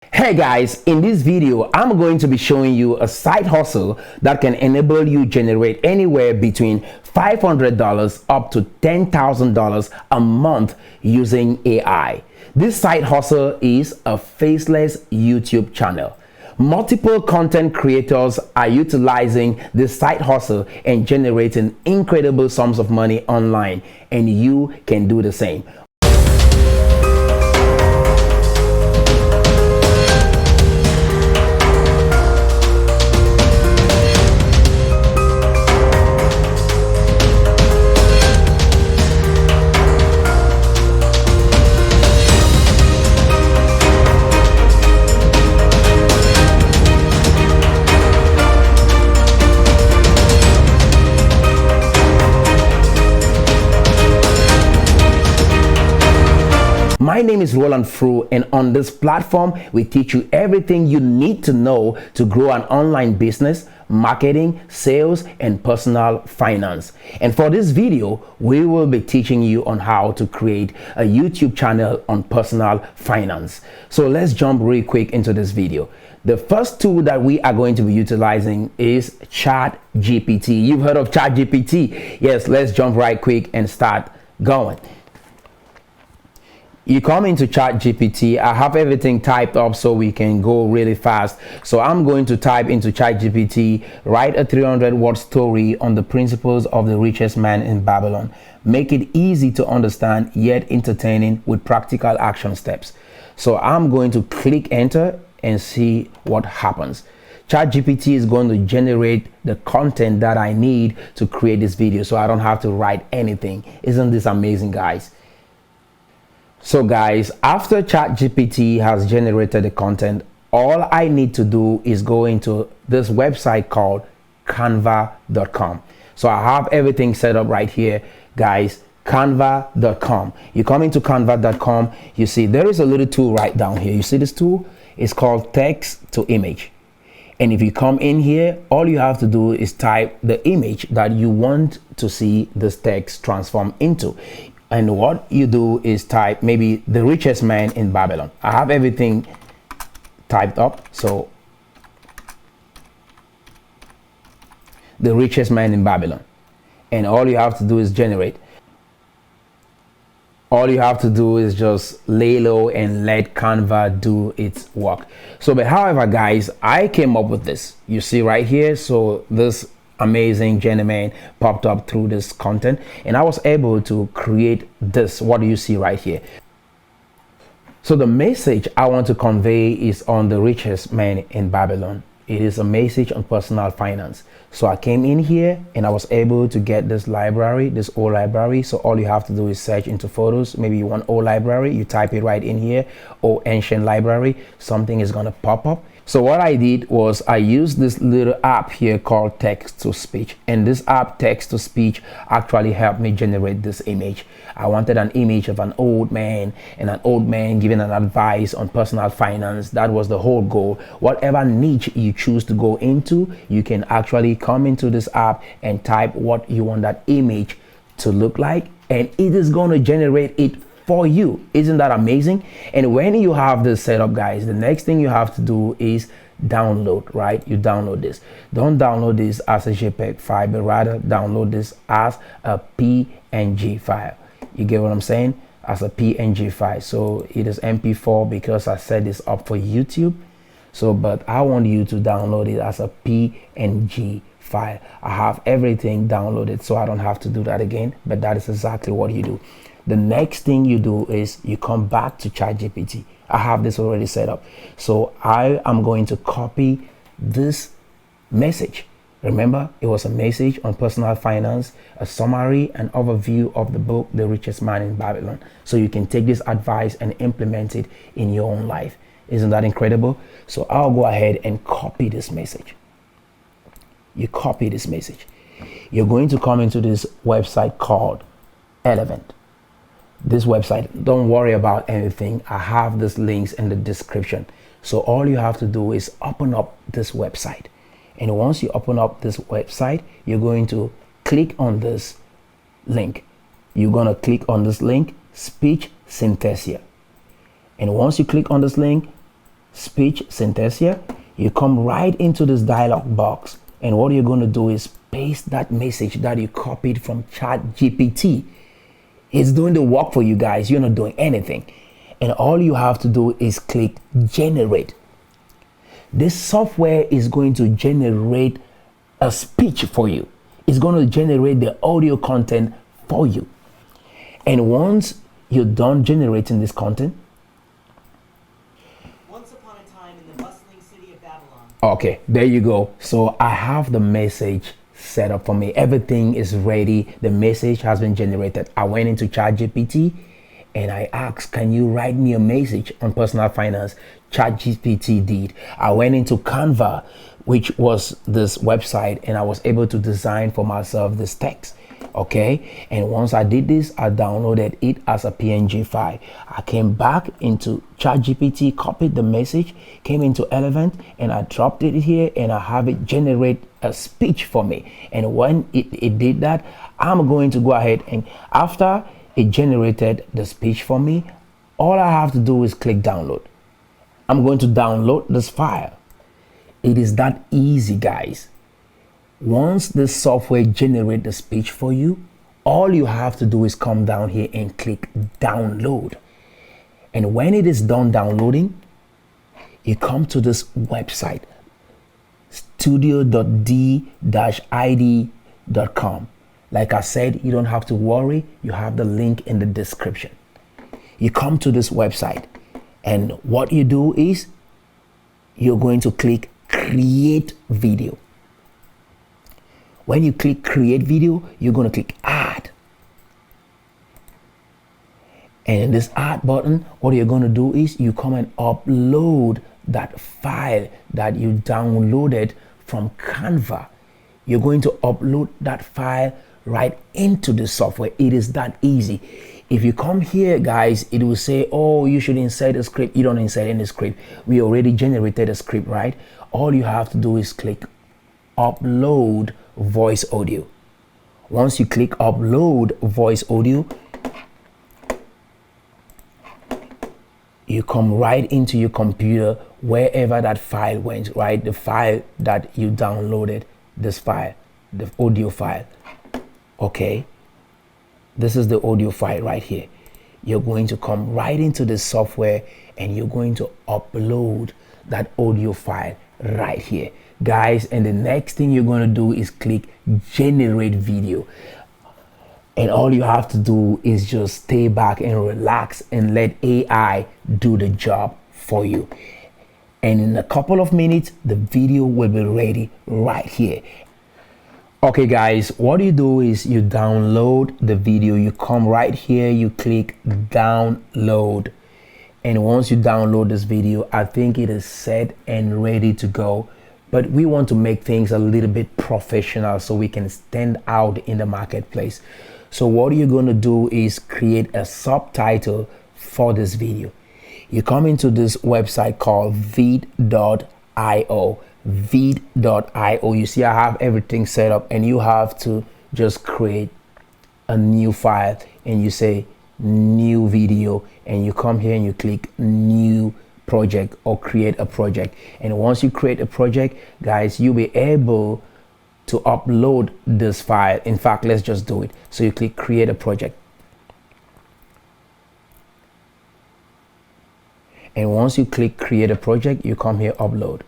Hey guys, in this video I'm going to be showing you a side hustle that can enable you generate anywhere between $500 up to $10,000 a month using AI. This side hustle is a faceless YouTube channel. Multiple content creators are utilizing this side hustle and generating incredible sums of money online, and you can do the same. My name is Roland Fru, and on this platform, we teach you everything you need to know to grow an online business, marketing, sales, and personal finance. And for this video, we will be teaching you on how to create a YouTube channel on personal finance. So let's jump real quick into this video. The first tool that we are going to be utilizing is ChatGPT. You've heard of ChatGPT. Yes, let's jump right quick and start going. You come into ChatGPT. I have everything typed up so we can go really fast. So I'm going to type into ChatGPT, write a 300-word story on the principles of the richest man in Babylon. Make it easy to understand yet entertaining with practical action steps. So I'm going to click enter and see what happens. ChatGPT is going to generate the content that I need to create this video, so I don't have to write anything. Isn't this amazing, guys? So guys, after ChatGPT has generated the content, all I need to do is go into this website called Canva.com. So I have everything set up right here, guys. Canva.com. You come into Canva.com, you see there is a little tool right down here. You see this tool? It's called text to image. And if you come in here, all you have to do is type the image that you want to see this text transform into. And what you do is type maybe the richest man in Babylon. I have everything typed up. So the richest man in Babylon. And all you have to do is generate. All you have to do is just lay low and let Canva do its work. So, but however, guys, I came up with this. You see right here. So this amazing gentleman popped up through this content, and I was able to create this. What do you see right here? So the message I want to convey is on the richest man in Babylon. It is a message on personal finance. So I came in here and I was able to get this library, this old library. So all you have to do is search into photos. Maybe you want old library, you type it right in here, or ancient library, something is gonna pop up. So what I did was I used this little app here called text to speech, and this app text to speech actually helped me generate this image. I wanted an image of an old man, and an old man giving an advice on personal finance. That was the whole goal. Whatever niche you choose to go into, you can actually come into this app and type what you want that image to look like, and it is going to generate it for you. Isn't that amazing? And when you have this set up, guys, the next thing you have to do is download, right? You download this. Don't download this as a JPEG file, but rather download this as a PNG file. You get what I'm saying? As a PNG file. So it is MP4 because I set this up for YouTube. So, but I want you to download it as a PNG file. I have everything downloaded, so I don't have to do that again, but that is exactly what you do. The next thing you do is you come back to ChatGPT. I have this already set up. So I am going to copy this message. Remember, it was a message on personal finance, a summary and overview of the book, The Richest Man in Babylon. So you can take this advice and implement it in your own life. Isn't that incredible? So I'll go ahead and copy this message. You copy this message. You're going to come into this website called Elevate. This website, don't worry about anything. I have these links in the description. So all you have to do is open up this website. And once you open up this website, you're going to click on this link. You're going to click on this link, Speech Synthesia. And once you click on this link, speech synthesia, you come right into this dialog box, and what you're going to do is paste that message that you copied from ChatGPT. It's doing the work for you guys. You're not doing anything. And all you have to do is click generate. This software is going to generate a speech for you. It's going to generate the audio content for you. And once you're done generating this content, once upon a time in the bustling city of Babylon. Okay, there you go. So I have the message set up for me. Everything is ready. The message has been generated. I went into ChatGPT and I asked, can you write me a message on personal finance? ChatGPT did. I went into Canva, which was this website, and I was able to design for myself this text. Okay, and once I did this, I downloaded it as a PNG file. I came back into ChatGPT, copied the message, came into Elephant, and I dropped it here, and I have it generate a speech for me. And when it did that, I'm going to go ahead, and after it generated the speech for me, all I have to do is click download. I'm going to download this file. It is that easy, guys. Once this software generates the speech for you, all you have to do is come down here and click download. And when it is done downloading, you come to this website, studio.d-id.com. Like I said, you don't have to worry. You have the link in the description. You come to this website, and what you do is you're going to click create video. When you click create video, you're going to click add. And in this add button, what you're going to do is you come and upload that file that you downloaded from Canva. You're going to upload that file right into the software. It is that easy. If you come here, guys, it will say, oh, you should insert a script. You don't insert any script. We already generated a script, right? All you have to do is click upload voice audio. Once you click upload voice audio, you come right into your computer, wherever that file went, right? The file that you downloaded, this file, the audio file. Okay, this is the audio file right here. You're going to come right into the software and you're going to upload that audio file right here, guys. And the next thing you're going to do is click generate video. And all you have to do is just stay back and relax and let AI do the job for you. And in a couple of minutes, the video will be ready right here. Okay, guys, what you do is you download the video. You come right here, you click download. And once you download this video, I think it is set and ready to go. But we want to make things a little bit professional so we can stand out in the marketplace. So what you're going to do is create a subtitle for this video. You come into this website called vid.io. vid.io. You see, I have everything set up, and you have to just create a new file, and you say new video, and you come here and you click new project or create a project. And once you create a project, guys, you'll be able to upload this file. In fact, let's just do it. So you click create a project. And once you click create a project, you come here, upload.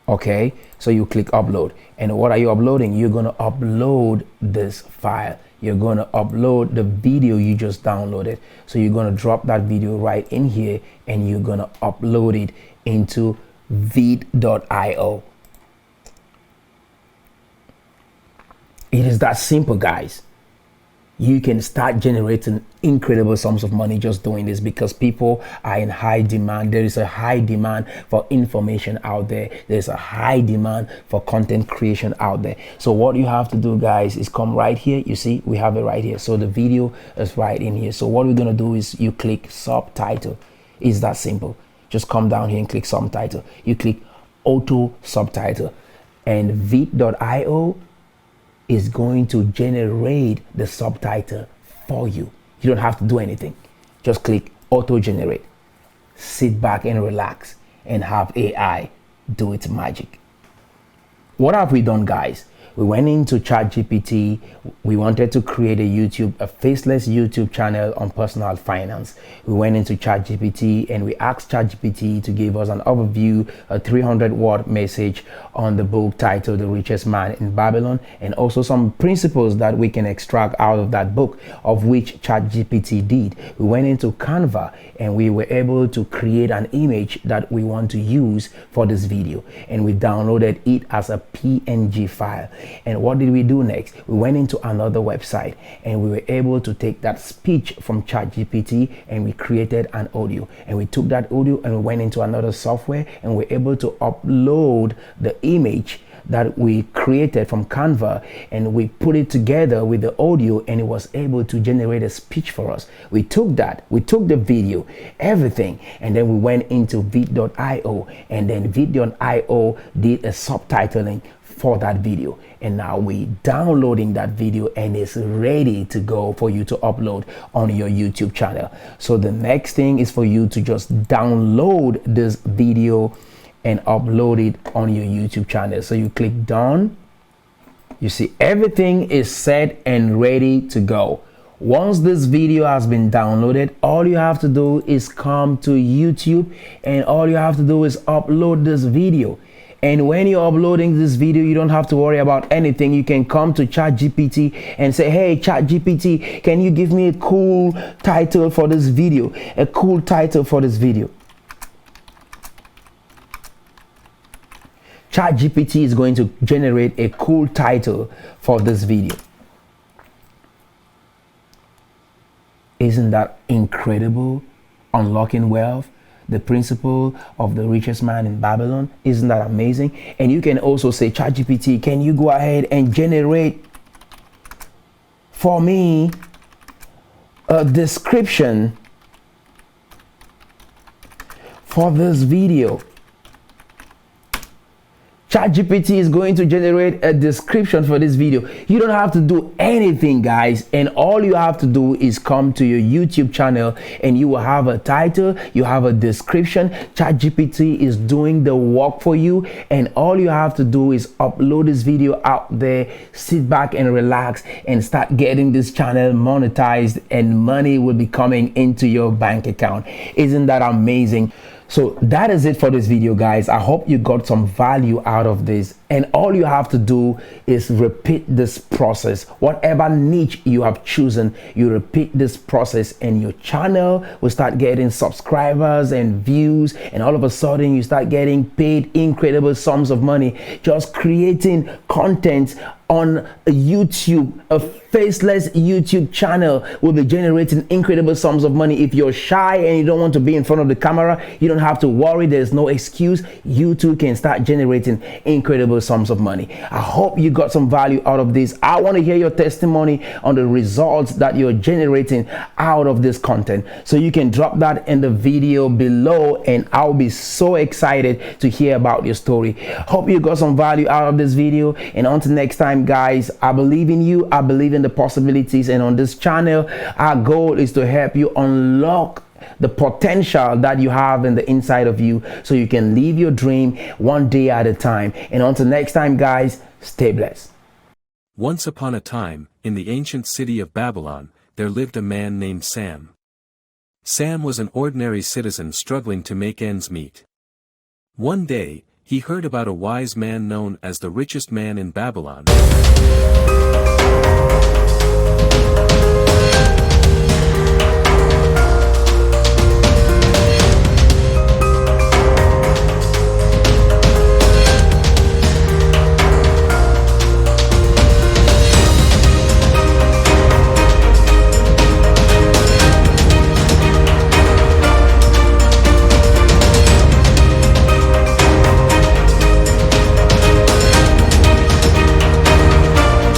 Okay, so you click upload. And what are you uploading? You're going to upload this file. You're going to upload the video you just downloaded. So you're going to drop that video right in here, and you're going to upload it into vid.io. It is that simple, guys. You can start generating incredible sums of money just doing this, because people are in high demand. There is a high demand for information out there. There's a high demand for content creation out there. So what you have to do, guys, is come right here. You see, we have it right here. So the video is right in here. So what we're going to do is you click subtitle. It's that simple. Just come down here and click subtitle. You click auto subtitle, and vid.io is going to generate the subtitle for you. You don't have to do anything. Just click auto generate. Sit back and relax and have AI do its magic. What have we done, guys? We went into ChatGPT. We wanted to create a faceless YouTube channel on personal finance. We went into ChatGPT and we asked ChatGPT to give us an overview, a 300-word message on the book titled The Richest Man in Babylon, and also some principles that we can extract out of that book, of which ChatGPT did. We went into Canva and we were able to create an image that we want to use for this video, and we downloaded it as a PNG file. And what did we do next? We went into another website and we were able to take that speech from ChatGPT and we created an audio. And we took that audio and we went into another software and we were able to upload the image that we created from Canva, and we put it together with the audio, and it was able to generate a speech for us. We took the video, everything, and then we went into Vidio.io, and then Vidio.io did a subtitling for that video, and now we downloading that video and it's ready to go for you to upload on your YouTube channel. So the next thing is for you to just download this video and upload it on your YouTube channel. So you click done. You see everything is set and ready to go. Once this video has been downloaded, all you have to do is come to YouTube and all you have to do is upload this video. And when you're uploading this video, you don't have to worry about anything. You can come to ChatGPT and say, hey, ChatGPT, can you give me a cool title for this video? A cool title for this video. ChatGPT is going to generate a cool title for this video. Isn't that incredible? Unlocking wealth, the principle of the richest man in Babylon. Isn't that amazing? And you can also say, ChatGPT, can you go ahead and generate for me a description for this video? ChatGPT is going to generate a description for this video. You don't have to do anything, guys, and all you have to do is come to your YouTube channel and you will have a title, you have a description. ChatGPT is doing the work for you, and all you have to do is upload this video out there, sit back and relax and start getting this channel monetized, and money will be coming into your bank account. Isn't that amazing? So that is it for this video, guys. I hope you got some value out of this, and all you have to do is repeat this process. Whatever niche you have chosen, you repeat this process and your channel will start getting subscribers and views, and all of a sudden you start getting paid incredible sums of money just creating content on YouTube. A faceless YouTube channel will be generating incredible sums of money. If you're shy and you don't want to be in front of the camera, you don't have to worry. There's no excuse. You too can start generating incredible sums of money. I hope you got some value out of this. I want to hear your testimony on the results that you're generating out of this content. So you can drop that in the video below, and I'll be so excited to hear about your story. Hope you got some value out of this video, and until next time, guys, I believe in you. I believe in the possibilities, and on this channel our goal is to help you unlock the potential that you have in the inside of you so you can live your dream one day at a time. And until next time, guys, stay blessed. Once upon a time, in the ancient city of Babylon, there lived a man named Sam. Sam was an ordinary citizen struggling to make ends meet. One day, he heard about a wise man known as the richest man in Babylon.